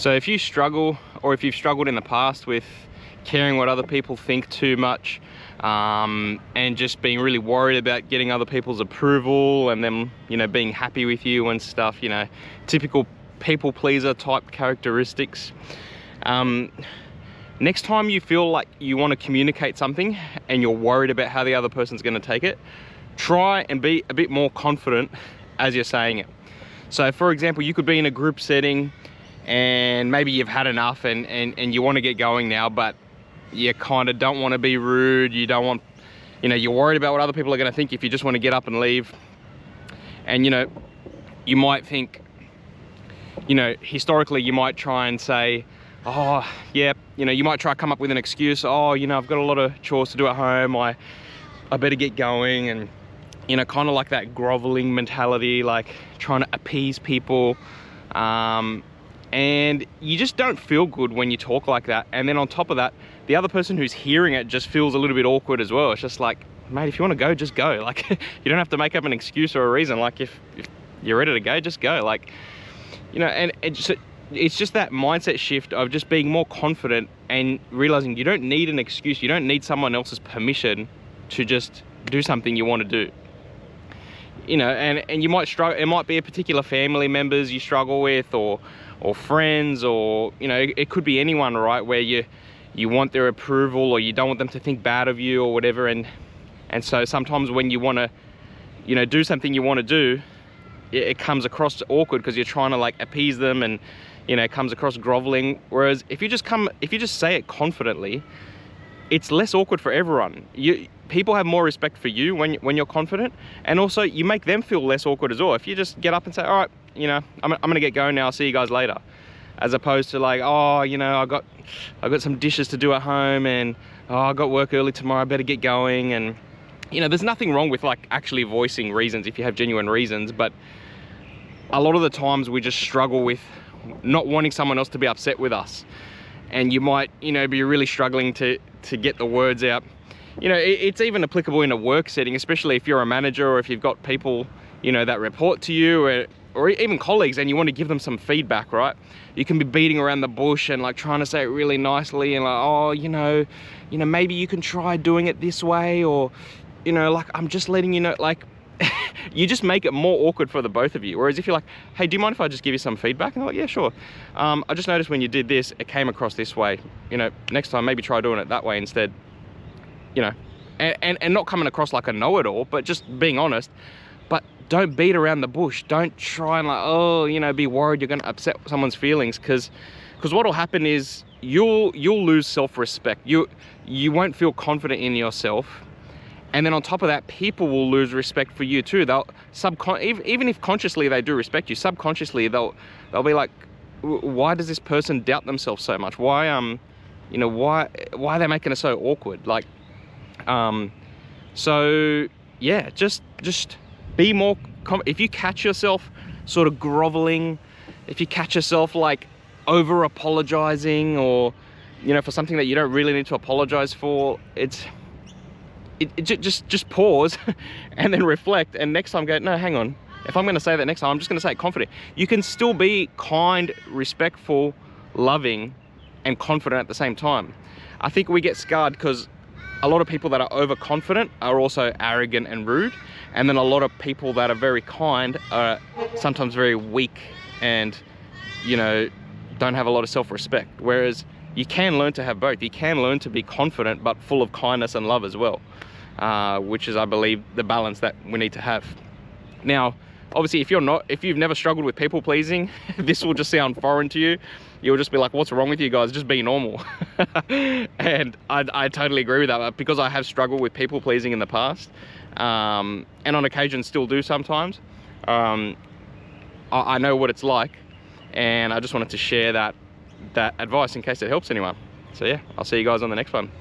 So if you struggle, or if you've struggled in the past with caring what other people think too much, and just being really worried about getting other people's approval and them, you know, being happy with you and stuff, you know, typical people pleaser type characteristics. Next time you feel like you want to communicate something and you're worried about how the other person's going to take it, try and be a bit more confident as you're saying it. So for example, you could be in a group setting and maybe you've had enough and you want to get going now, but you kind of don't want to be rude. You don't want, you know, you're worried about what other people are going to think if you just want to get up and leave. And, you know, you might think, you know, historically you might try and say, oh, yeah, you know, you might try to come up with an excuse. Oh, you know, I've got a lot of chores to do at home. I better get going. And, you know, kind of like that groveling mentality, like trying to appease people. And you just don't feel good when you talk like that. And then on top of that, the other person who's hearing it just feels a little bit awkward as well. It's just like, mate, if you want to go, just go. Like, you don't have to make up an excuse or a reason. Like, if you're ready to go, just go. Like, you know, and it's just that mindset shift of just being more confident and realizing you don't need an excuse. You don't need someone else's permission to just do something you want to do. You know, and you might struggle. It might be a particular family members you struggle with, or friends, or, you know, it could be anyone, right, where you want their approval, or you don't want them to think bad of you or whatever. And so sometimes when you want to, you know, do something you want to do, it comes across awkward because you're trying to like appease them, and, you know, it comes across groveling. Whereas if you just say it confidently, it's less awkward for everyone. People have more respect for you when you're confident, and also you make them feel less awkward as well. If you just get up and say, all right, you know, I'm gonna get going now, I'll see you guys later. As opposed to like, oh, you know, I got some dishes to do at home, and oh, I got work early tomorrow, I better get going. And, you know, there's nothing wrong with like actually voicing reasons if you have genuine reasons, but a lot of the times we just struggle with not wanting someone else to be upset with us. And you might, you know, be really struggling to get the words out. You know, it's even applicable in a work setting, especially if you're a manager, or if you've got people, you know, that report to you, or even colleagues, and you want to give them some feedback, right? You can be beating around the bush and like trying to say it really nicely, and like, oh, you know, maybe you can try doing it this way, or, you know, like, I'm just letting you know, like, you just make it more awkward for the both of you. Whereas if you're like, hey, do you mind if I just give you some feedback? And they're like, yeah, sure. I just noticed when you did this, it came across this way. You know, next time maybe try doing it that way instead. You know, and not coming across like a know-it-all, but just being honest. But don't beat around the bush. Don't try and like, oh, you know, be worried you're going to upset someone's feelings, because what will happen is you'll lose self-respect. You won't feel confident in yourself. And then on top of that, people will lose respect for you too. They'll even if consciously they do respect you, subconsciously they'll be like, why does this person doubt themselves so much? Why you know, why are they making it so awkward? Like, so yeah, just be more. If you catch yourself sort of groveling, if you catch yourself like over apologizing, or, you know, for something that you don't really need to apologize for, just pause and then reflect, and next time go, no, hang on, if I'm going to say that next time, I'm just going to say it confident. You can still be kind, respectful, loving, and confident at the same time. I think we get scarred because a lot of people that are overconfident are also arrogant and rude, and then a lot of people that are very kind are sometimes very weak and, you know, don't have a lot of self-respect. Whereas you can learn to have both. You can learn to be confident but full of kindness and love as well, which is, I believe, the balance that we need to have. Now, obviously, if you've never struggled with people pleasing, this will just sound foreign to you. You'll just be like, what's wrong with you guys? Just be normal. And I totally agree with that, because I have struggled with people pleasing in the past, and on occasion still do sometimes. I know what it's like, and I just wanted to share that advice in case it helps anyone. So yeah, I'll see you guys on the next one.